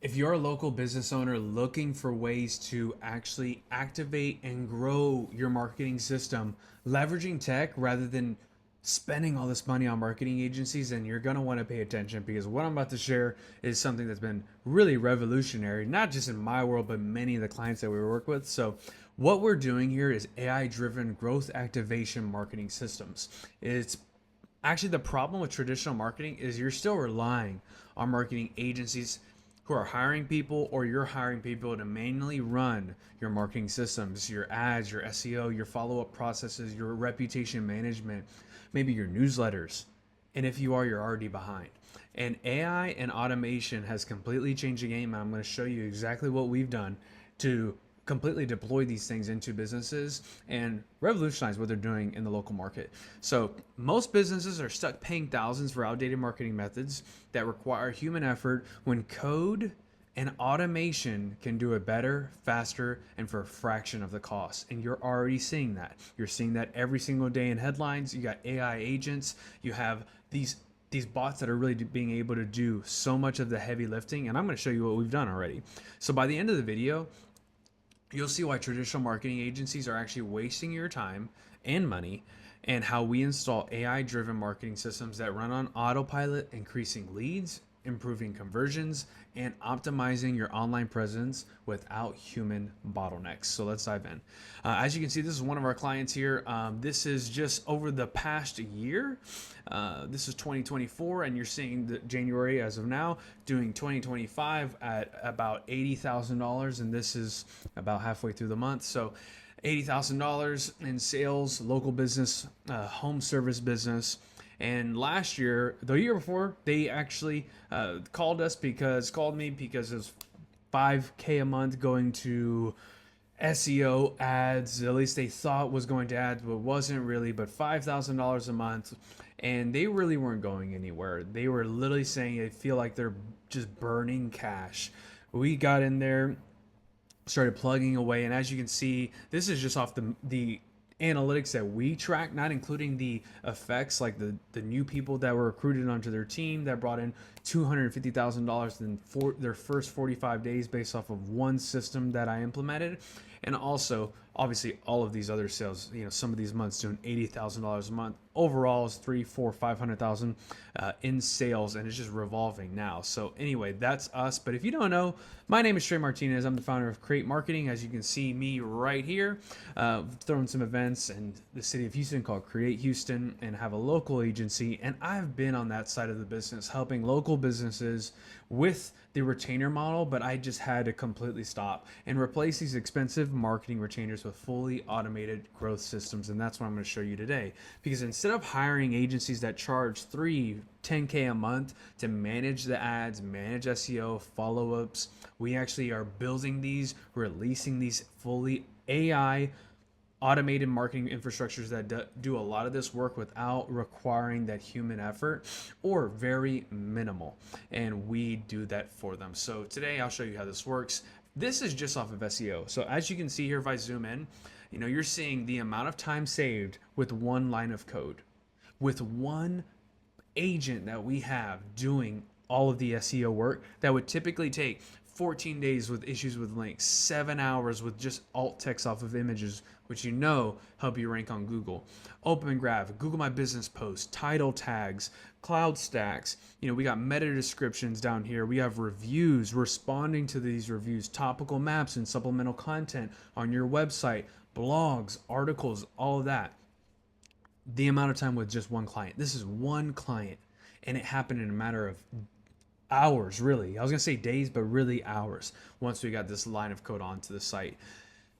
If you're a local business owner looking for ways to actually activate and grow your marketing system, leveraging tech rather than spending all this money on marketing agencies, then you're going to want to pay attention, because what I'm about to share is something that's been really revolutionary, not just in my world, but many of the clients that we work with. So, what we're doing here is AI driven growth activation marketing systems. It's actually the problem with traditional marketing is you're still relying on marketing agencies who are hiring people, or you're hiring people to manually run your marketing systems, your ads, your SEO, your follow-up processes, your reputation management, maybe your newsletters. And if you are, you're already behind. And AI and automation has completely changed the game, and I'm going to show you exactly what we've done to completely deploy these things into businesses and revolutionize what they're doing in the local market. So, most businesses are stuck paying thousands for outdated marketing methods that require human effort when code and automation can do it better, faster, and for a fraction of the cost. And you're already seeing that. You're seeing that every single day in headlines. You got AI agents, you have these bots that are really being able to do so much of the heavy lifting, and I'm going to show you what we've done already. So by the end of the video, you'll see why traditional marketing agencies are actually wasting your time and money, and how we install AI driven marketing systems that run on autopilot, increasing leads, improving conversions, and optimizing your online presence without human bottlenecks. So let's dive in. As you can see, this is one of our clients here. This is just over the past year. This is 2024, and you're seeing the January as of now doing 2025 at about $80,000, and this is about halfway through the month. So $80,000 in sales, local business, home service business. And last year, the year before, they actually called me because it was 5K a month going to SEO ads. At least they thought was going to ads, but wasn't really. But $5,000 a month, and they really weren't going anywhere. They were literally saying they feel like they're just burning cash. We got in there, started plugging away, and as you can see, this is just off the analytics that we track, not including the effects like the new people that were recruited onto their team that brought in $250,000 in their first 45 days based off of one system that I implemented. And also, obviously, all of these other sales, some of these months doing $80,000 a month. Overall is 3, 4, 500,000 in sales, and it's just revolving now. So anyway, that's us. But if you don't know, my name is Trey Martinez. I'm the founder of Create Marketing. As you can see me right here, throwing some events in the city of Houston called Create Houston, and have a local agency. And I've been on that side of the business, helping local businesses with the retainer model, but I just had to completely stop and replace these expensive marketing retainers with fully automated growth systems. And that's what I'm going to show you today. Because instead of hiring agencies that charge 10K a month to manage the ads, manage SEO, follow-ups, we actually are building these, releasing these fully AI automated marketing infrastructures that do a lot of this work without requiring that human effort, or very minimal, and we do that for them. So today I'll show you how this works. This is just off of SEO. So as you can see here, if I zoom in, you're seeing the amount of time saved with one line of code, with one agent that we have doing all of the SEO work that would typically take 14 days with issues with links, 7 hours with just alt text off of images, which help you rank on Google. Open Graph, Google My Business Posts, title tags, cloud stacks. We got meta descriptions down here. We have reviews, responding to these reviews, topical maps and supplemental content on your website, blogs, articles, all of that. The amount of time with just one client. This is one client, and it happened in a matter of hours, really. I was gonna say days, but really hours once we got this line of code onto the site.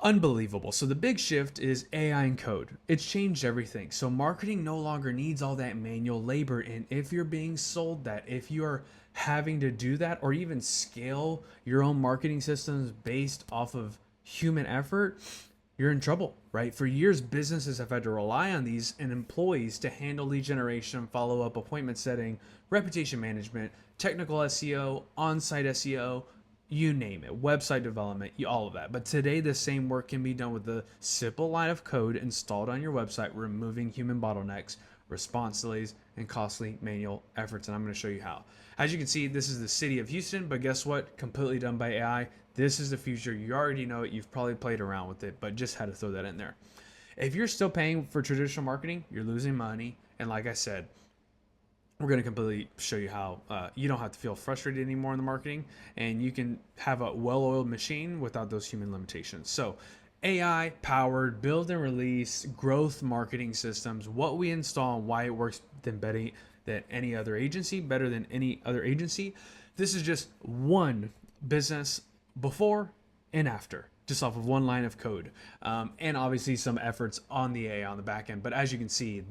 Unbelievable. So the big shift is AI and code. It's changed everything. So marketing no longer needs all that manual labor. And if you're being sold that, if you're having to do that, or even scale your own marketing systems based off of human effort, you're in trouble, right? For years, businesses have had to rely on these and employees to handle lead generation, follow up, appointment setting, reputation management, technical SEO, on site SEO, you name it, website development, all of that. But today, the same work can be done with a simple line of code installed on your website, removing human bottlenecks, response delays, and costly manual efforts. And I'm going to show you how. As you can see, this is the city of Houston, but guess what? Completely done by AI. This is the future. You already know it. You've probably played around with it, but just had to throw that in there. If you're still paying for traditional marketing, you're losing money. And like I said, we're going to completely show you how you don't have to feel frustrated anymore in the marketing, and you can have a well-oiled machine without those human limitations. So AI powered build and release growth marketing systems, what we install and why it works better than any other agency, better than any other agency. This is just one business before and after, just off of one line of code, and obviously some efforts on the AI on the back end. But as you can see,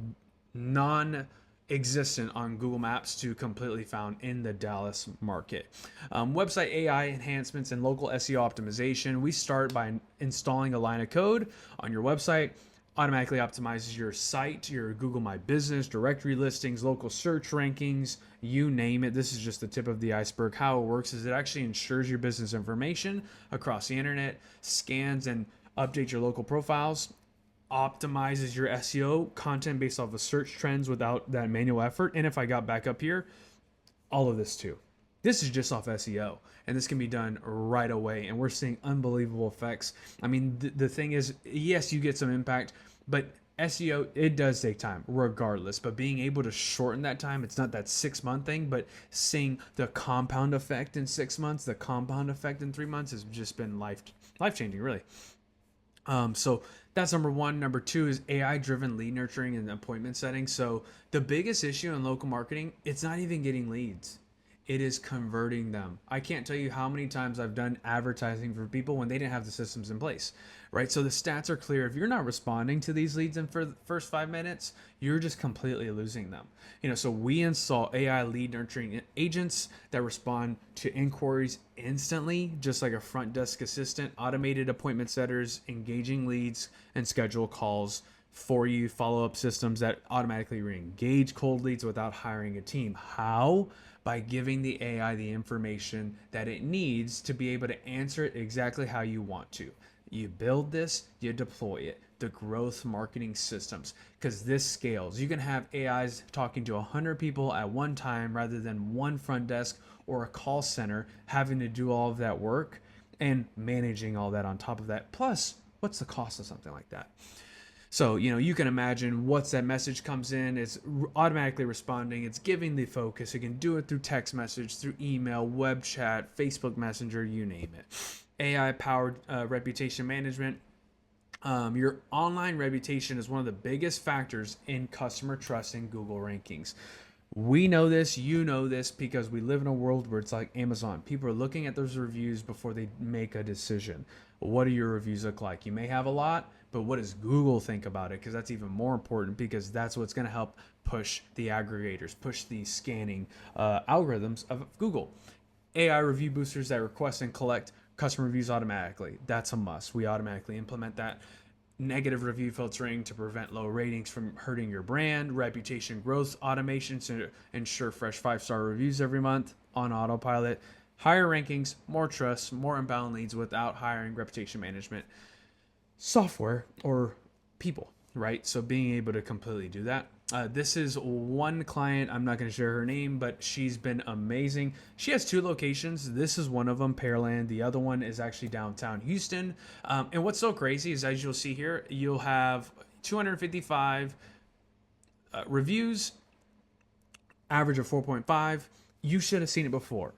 non-existent on Google Maps to completely found in the Dallas market. Website AI enhancements and local SEO optimization. We start by installing a line of code on your website. Automatically optimizes your site, your Google My Business, directory listings, local search rankings, you name it. This is just the tip of the iceberg. How it works is it actually ensures your business information across the internet, scans and updates your local profiles, optimizes your SEO content based off of search trends without that manual effort. And if I got back up here, all of this too. This is just off SEO, and this can be done right away, and we're seeing unbelievable effects. I mean, the thing is, yes, you get some impact, but SEO, it does take time regardless, but being able to shorten that time, it's not that 6-month thing, but seeing the compound effect in 6 months, the compound effect in 3 months has just been life-changing, really. So that's number one. Number two is AI driven lead nurturing and appointment setting. So the biggest issue in local marketing, it's not even getting leads. It is converting them. I can't tell you how many times I've done advertising for people when they didn't have the systems in place, right? So the stats are clear. If you're not responding to these leads in for the first 5 minutes, you're just completely losing them. So we install AI lead nurturing agents that respond to inquiries instantly, just like a front desk assistant, automated appointment setters, engaging leads, and schedule calls for you, follow-up systems that automatically re-engage cold leads without hiring a team. How? By giving the AI the information that it needs to be able to answer it exactly how you want to. You build this, you deploy it. The growth marketing systems, because this scales. You can have AIs talking to 100 people at one time rather than one front desk or a call center having to do all of that work and managing all that on top of that. Plus, what's the cost of something like that? So, you can imagine once that message comes in, it's automatically responding. It's giving the focus. It can do it through text message, through email, web chat, Facebook Messenger, you name it. AI-powered reputation management. Your online reputation is one of the biggest factors in customer trust in Google rankings. We know this, you know this, because we live in a world where it's like Amazon. People are looking at those reviews before they make a decision. What do your reviews look like? You may have a lot, but what does Google think about it? Because that's even more important, because that's what's going to help push the aggregators, push the scanning algorithms of Google. AI review boosters that request and collect customer reviews automatically. That's a must. We automatically implement that. Negative review filtering to prevent low ratings from hurting your brand. Reputation growth automation to ensure fresh 5-star reviews every month on autopilot. Higher rankings, more trust, more inbound leads without hiring reputation management software or people, right? So being able to completely do that. This is one client. I'm not going to share her name, but she's been amazing. She has 2 locations. This is one of them, Pearland. The other one is actually downtown Houston. And what's so crazy is, as you'll see here, you'll have 255 reviews, average of 4.5. You should have seen it before.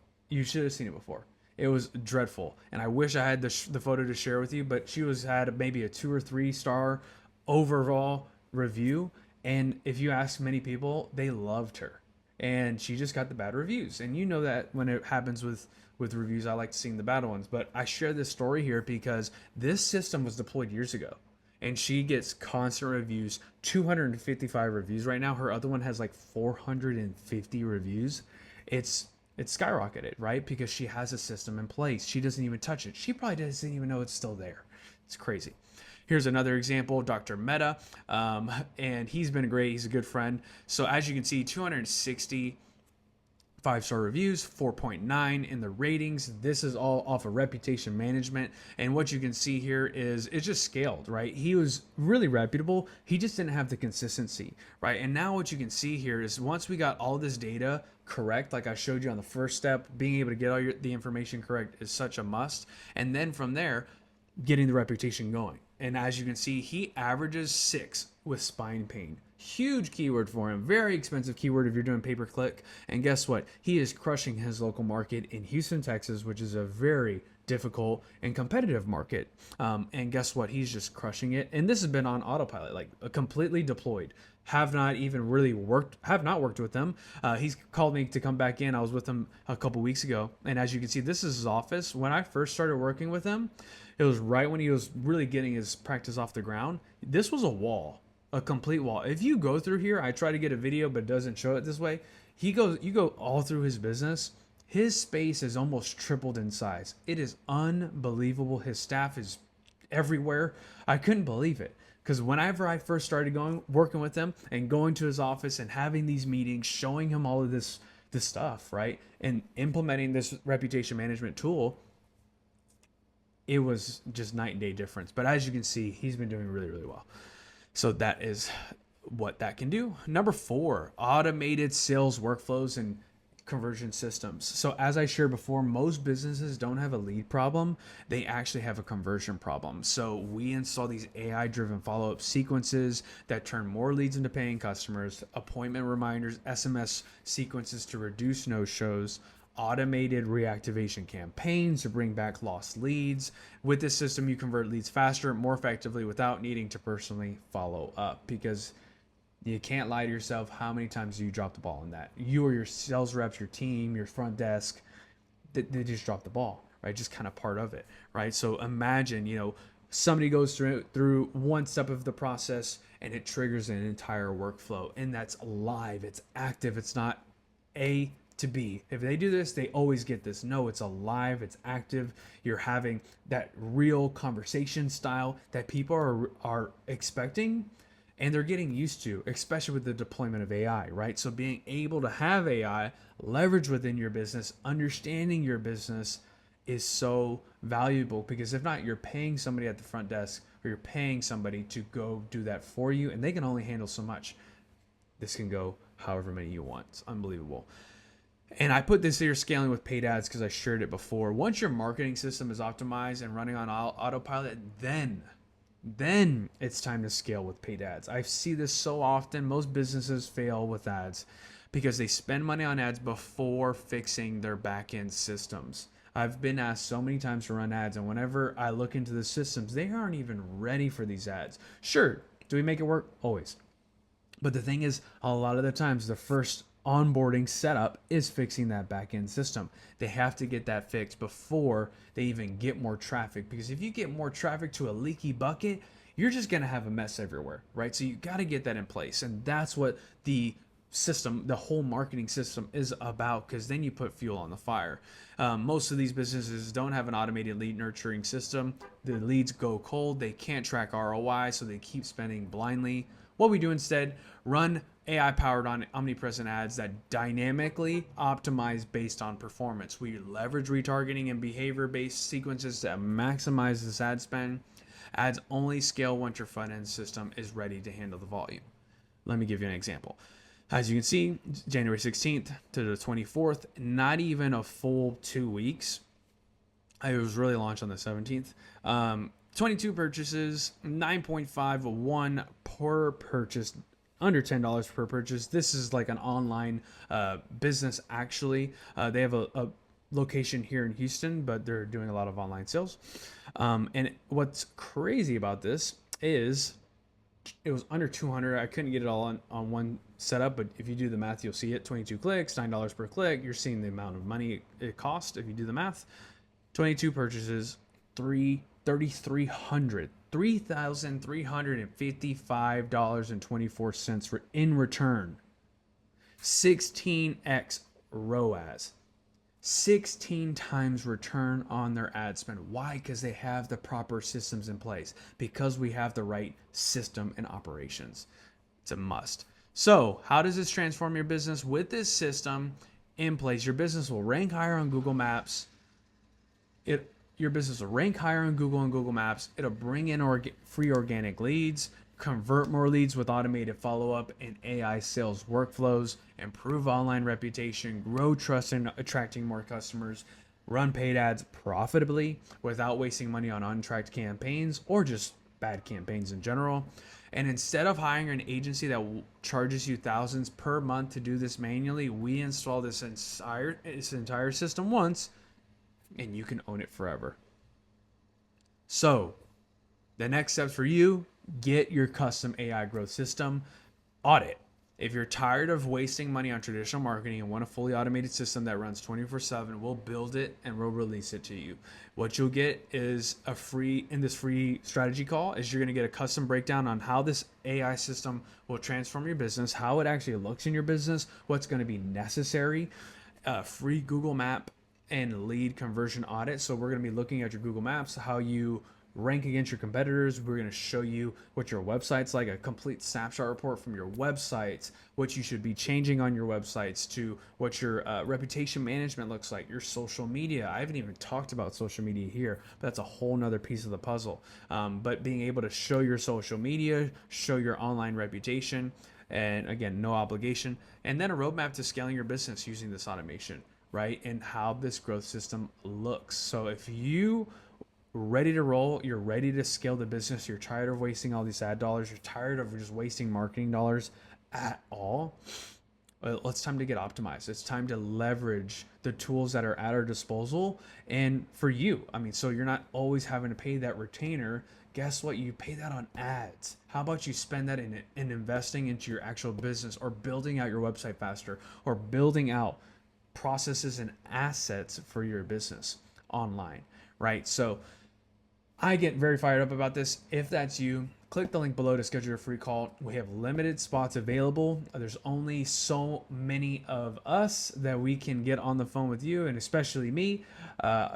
It was dreadful, and I wish I had the photo to share with you, but she had maybe a 2 or 3 star overall review, and if you ask many people, they loved her, and she just got the bad reviews. And you know that when it happens with reviews, I like seeing the bad ones. But I share this story here because this system was deployed years ago, and she gets constant reviews, 255 reviews right now. Her other one has like 450 reviews. It's skyrocketed, right? Because she has a system in place. She doesn't even touch it. She probably doesn't even know it's still there. It's crazy. Here's another example, Dr. Mehta, and he's been great. He's a good friend. So as you can see, 260 5-star reviews, 4.9 in the ratings. This is all off of reputation management. And what you can see here is it just scaled, right? He was really reputable. He just didn't have the consistency, right? And now what you can see here is once we got all this data correct, like I showed you on the first step, being able to get all the information correct is such a must. And then from there, getting the reputation going. And as you can see, he averages 6 with spine pain. Huge keyword for him. Very expensive keyword if you're doing pay-per-click. And guess what? He is crushing his local market in Houston, Texas, which is a very difficult and competitive market. And guess what? He's just crushing it. And this has been on autopilot, like completely deployed. Have not worked with him. He's called me to come back in. I was with him a couple weeks ago. And as you can see, this is his office. When I first started working with him, it was right when he was really getting his practice off the ground. This was a wall, a complete wall. If you go through here, I try to get a video, but it doesn't show it this way. You go all through his business. His space is almost tripled in size. It is unbelievable. His staff is everywhere. I couldn't believe it. Because whenever I first started working with him and going to his office and having these meetings, showing him all of this stuff, right? And implementing this reputation management tool, it was just night and day difference. But as you can see, he's been doing really, really well. So that is what that can do. Number 4, automated sales workflows and conversion systems. So as I shared before, most businesses don't have a lead problem. They actually have a conversion problem. So we install these AI-driven follow-up sequences that turn more leads into paying customers, appointment reminders, SMS sequences to reduce no-shows, automated reactivation campaigns to bring back lost leads. With this system, you convert leads faster, more effectively without needing to personally follow up, because you can't lie to yourself. How many times do you drop the ball on that? You or your sales reps, your team, your front desk, they just drop the ball, right? Just kind of part of it, right? So imagine, somebody goes through one step of the process and it triggers an entire workflow, and that's live. It's active. It's not A to B. If they do this, they always get this. No, it's alive. It's active. You're having that real conversation style that people are expecting. And they're getting used to, especially with the deployment of AI, right? So being able to have AI leverage within your business, understanding your business is so valuable, because if not, you're paying somebody at the front desk or you're paying somebody to go do that for you, and they can only handle so much. This can go however many you want. It's unbelievable. And I put this here scaling with paid ads because I shared it before. Once your marketing system is optimized and running on autopilot, then it's time to scale with paid ads. I see this so often. Most businesses fail with ads because they spend money on ads before fixing their back-end systems. I've been asked so many times to run ads, and whenever I look into the systems, they aren't even ready for these ads. Sure, do we make it work? Always. But the thing is, a lot of the times, the first onboarding setup is fixing that back-end system. They have to get that fixed before they even get more traffic, because if you get more traffic to a leaky bucket, you're just going to have a mess everywhere, right? So you got to get that in place, and that's what the system, the whole marketing system is about, because then you put fuel on the fire. Most of these businesses don't have an automated lead nurturing system. The leads go cold. They can't track ROI, so they keep spending blindly. What we do instead, run AI-powered omnipresent ads that dynamically optimize based on performance. We leverage retargeting and behavior-based sequences to maximize this ad spend. Ads only scale once your front-end system is ready to handle the volume. Let me give you an example. As you can see, January 16th to the 24th, not even a full 2 weeks. It was really launched on the 17th. 22 purchases, 9.51 per purchase, under $10 per purchase. This is like an online business, actually. They have a location here in Houston, but they're doing a lot of online sales. And what's crazy about this is it was under 200. I couldn't get it all on one setup, but if you do the math, you'll see it. 22 clicks, $9 per click. You're seeing the amount of money it cost if you do the math. 22 purchases, $3,355.24 in return. 16x ROAS. 16 times return on their ad spend. Why? Because they have the proper systems in place. Because we have the right system and operations. It's a must. So how does this transform your business? With this system, in place. Your business will rank higher on Google Maps. Your business will rank higher on Google and Google Maps. It'll bring in free organic leads, convert more leads with automated follow-up and AI sales workflows, improve online reputation, grow trust in attracting more customers, run paid ads profitably without wasting money on untracked campaigns or just bad campaigns in general. And instead of hiring an agency that charges you thousands per month to do this manually, we install this entire system once and you can own it forever. So the next steps for you: get your custom AI growth system, audit. If you're tired of wasting money on traditional marketing and want a fully automated system that runs 24/7, we'll build it and we'll release it to you. What you'll get is in this free strategy call is you're going to get a custom breakdown on how this AI system will transform your business, how it actually looks in your business, what's going to be necessary, free Google Map and lead conversion audit. So we're going to be looking at your Google Maps, how you rank against your competitors. We're going to show you what your website's like, a complete snapshot report from your websites, what you should be changing on your websites, to what your reputation management looks like, your social media. I haven't even talked about social media here, but that's a whole nother piece of the puzzle. But being able to show your social media, show your online reputation, and again, no obligation, and then a roadmap to scaling your business using this automation, right? And how this growth system looks. So if you ready to roll, you're ready to scale the business, you're tired of wasting all these ad dollars, you're tired of just wasting marketing dollars at all, well, it's time to get optimized. It's time to leverage the tools that are at our disposal. And for you, I mean, so you're not always having to pay that retainer. Guess what? You pay that on ads. How about you spend that in investing into your actual business, or building out your website faster, or building out processes and assets for your business online, right? So I get very fired up about this. If that's you, click the link below to schedule a free call. We have limited spots available. There's only so many of us that we can get on the phone with you, and especially me.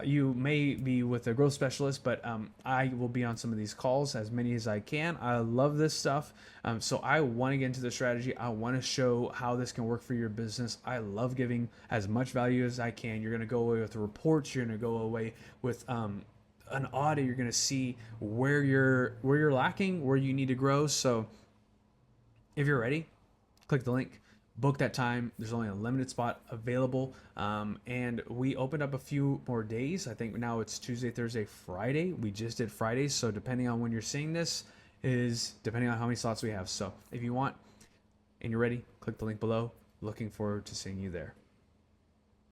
You may be with a growth specialist, but I will be on some of these calls, as many as I can. I love this stuff. So I want to get into the strategy. I want to show how this can work for your business. I love giving as much value as I can. You're going to go away with reports. You're going to go away with an audit. You're going to see where you're lacking, where you need to grow. So if you're ready, click the link, book that time. There's only a limited spot available, and we opened up a few more days. I think now it's Tuesday, Thursday, Friday. We just did Fridays, so depending on when you're seeing this is depending on how many slots we have. So if you want and you're ready, click the link below. Looking forward to seeing you there.